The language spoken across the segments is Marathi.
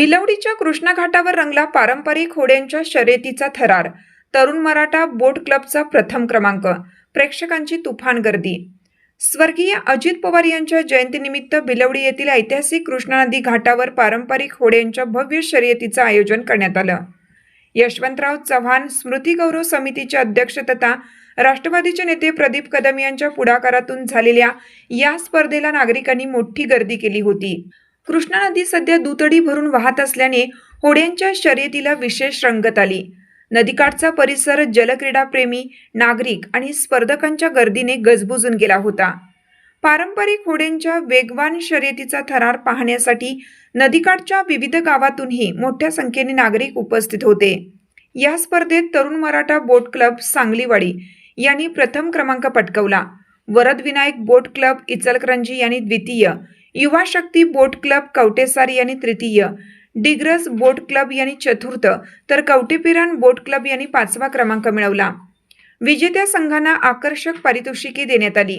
भिलवडीच्या कृष्णा घाटावर रंगला पारंपरिक होड्यांच्या शर्यतीचा थरार। तरुण मराठा बोट क्लबचा प्रथम क्रमांक। प्रेक्षकांची तुफान गर्दी। स्वर्गीय अजित पवार यांच्या जयंतीनिमित्त भिलवडी येथील ऐतिहासिक कृष्णा नदी घाटावर पारंपरिक होड्यांच्या भव्य शर्यतीचं आयोजन करण्यात आलं। यशवंतराव चव्हाण स्मृती गौरव समितीचे अध्यक्ष तथा राष्ट्रवादीचे नेते प्रदीप कदम यांच्या पुढाकारातून झालेल्या या स्पर्धेला नागरिकांनी मोठी गर्दी केली होती। कृष्णा नदी सध्या दुतडी भरून वाहत असल्याने होड्यांच्या शर्यतीला विशेष रंगत आली। नदीकाठचा परिसर जलक्रीडा प्रेमी नागरिक आणि स्पर्धकांच्या गर्दीने गजबजून गेला होता। पारंपरिक होड्यांच्या वेगवान शर्यतीचा थरार पाहण्यासाठी नदीकाठच्या विविध गावातूनही मोठ्या संख्येने नागरिक उपस्थित होते। या स्पर्धेत तरुण मराठा बोट क्लब सांगलीवाडी यांनी प्रथम क्रमांक पटकावला। वरद विनायक बोट क्लब इचलकरंजी यांनी द्वितीय, युवा शक्ती बोट क्लब कवटेसार यांनी तृतीय, डिग्रस बोट क्लब यांनी चतुर्थ तर कवटेपिरान बोट क्लब यांनी पाचवा क्रमांक मिळवला। विजेत्या संघांना आकर्षक पारितोषिके देण्यात आली।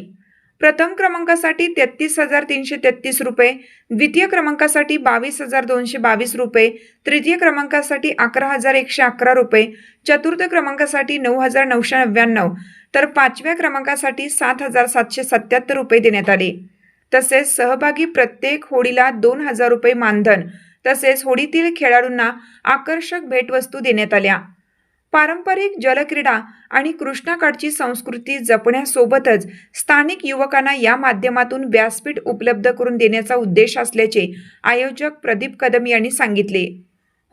प्रथम क्रमांकासाठी 33,333 रुपये, द्वितीय क्रमांकासाठी 22,222 रुपये, तृतीय क्रमांकासाठी 11,111 रुपये, चतुर्थ क्रमांकासाठी 9,999 तर पाचव्या क्रमांकासाठी 7,777 रुपये देण्यात आले। तसेच सहभागी प्रत्येक होडीला 2,000 रुपये मानधन तसेच होडीतील खेळाडूंना आकर्षक भेटवस्तू देण्यात आल्या। पारंपरिक जलक्रीडा आणि कृष्णाकाठची संस्कृती जपण्यासोबतच स्थानिक युवकांना या माध्यमातून व्यासपीठ उपलब्ध करून देण्याचा उद्देश असल्याचे आयोजक प्रदीप कदम यांनी सांगितले।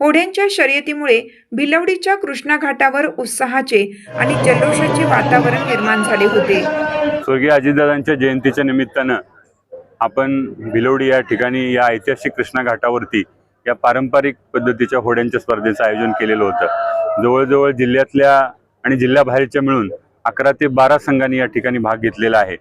होड्यांच्या शर्यतीमुळे भिलवडीच्या कृष्णा घाटावर उत्साहाचे आणि जल्लोषाचे वातावरण निर्माण झाले होते। स्वर्गीय अजितदादांच्या जयंतीच्या निमित्तानं आपण भिलवडी या ठिकाणी या ऐतिहासिक कृष्णा घाटावरती या पारंपरिक पद्धतीच्या होड्यांच्या स्पर्धेचं आयोजन केलेलं होतं। जवळजवळ जिल्ह्यातल्या आणि जिल्ह्याबाहेरच्या मिळून 11 ते 12 संघांनी या ठिकाणी भाग घेतलेला आहे।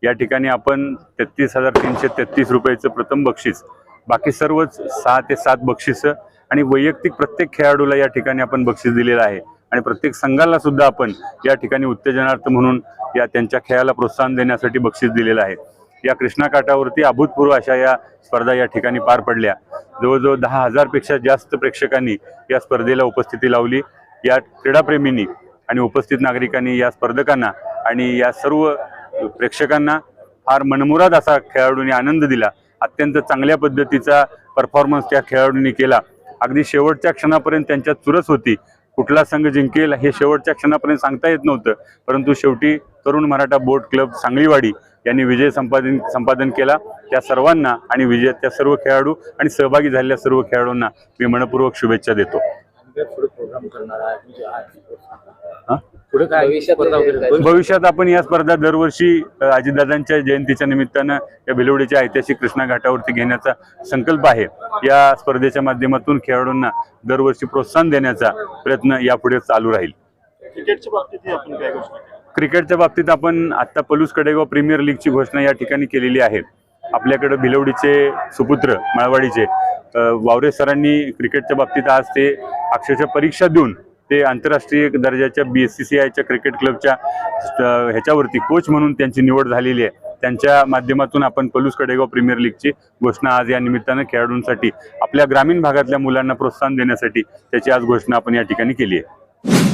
या ठिकाणी आपण 33,333 रुपयाचं प्रथम बक्षीस, बाकी सर्वच 6 ते 7 बक्षिसं आणि वैयक्तिक प्रत्येक खेळाडूला या ठिकाणी आपण बक्षीस दिलेलं आहे आणि प्रत्येक संघाला सुद्धा आपण या ठिकाणी उत्तेजनार्थ म्हणून या त्यांच्या खेळाला प्रोत्साहन देण्यासाठी बक्षीस दिलेलं आहे। या कृष्णा काठावरती अभूतपूर्व अशा या स्पर्धा या ठिकाणी पार पडल्या। जवळजवळ 10,000 पेक्षा जास्त प्रेक्षकांनी या स्पर्धेला उपस्थिती लावली। या क्रीडाप्रेमींनी आणि उपस्थित नागरिकांनी या स्पर्धकांना आणि या सर्व प्रेक्षकांना फार मनमुराद असा खेळाडूंनी आनंद दिला। अत्यंत चांगल्या पद्धतीचा परफॉर्मन्स त्या खेळाडूंनी केला। अगदी शेवटच्या क्षणापर्यंत त्यांच्यात चुरस होती, कुठला संघ जिंकेल हे शेवटच्या क्षणापर्यंत सांगता येत नव्हतं, परंतु शेवटी तरुण मराठा बोट क्लब सांगलीवाडी यांनी विजय संपादन केला। त्या सर्वांना आणि विजयाच्या सर्व खेळाडू आणि सहभागी झालेल्या सर्व खेळाडूंना मी मनपूर्वक शुभेच्छा देतो। भविष्यात आपण या स्पर्धा दरवर्षी अजितदादांच्या जयंतीच्या निमित्तानं या भिलवडीच्या ऐतिहासिक कृष्णा घाटावरती घेण्याचा संकल्प आहे। या स्पर्धेच्या माध्यमातून खेळाडूंना दरवर्षी प्रोत्साहन देण्याचा प्रयत्न यापुढे चालू राहील। क्रिकेटच्या बाबतीत आपण आता पलूस कडेगाव प्रीमियर लीगची घोषणा या ठिकाणी केलेली आहे। आपल्याकडे भिलवडीचे सुपुत्र मळवाडीचे वावरे सरांनी क्रिकेटच्या बाबतीत आज ते अक्षरशः परीक्षा देऊन ते आंतरराष्ट्रीय दर्जाच्या BCCIच्या क्रिकेट क्लबच्या ह्याच्यावरती कोच म्हणून त्यांची निवड झालेली आहे। त्यांच्या माध्यमातून आपण पलूस कडेगाव प्रीमियर लीगची घोषणा आज या निमित्तानं खेळाडूंसाठी आपल्या ग्रामीण भागातल्या मुलांना प्रोत्साहन देण्यासाठी त्याची आज घोषणा आपण या ठिकाणी केली आहे।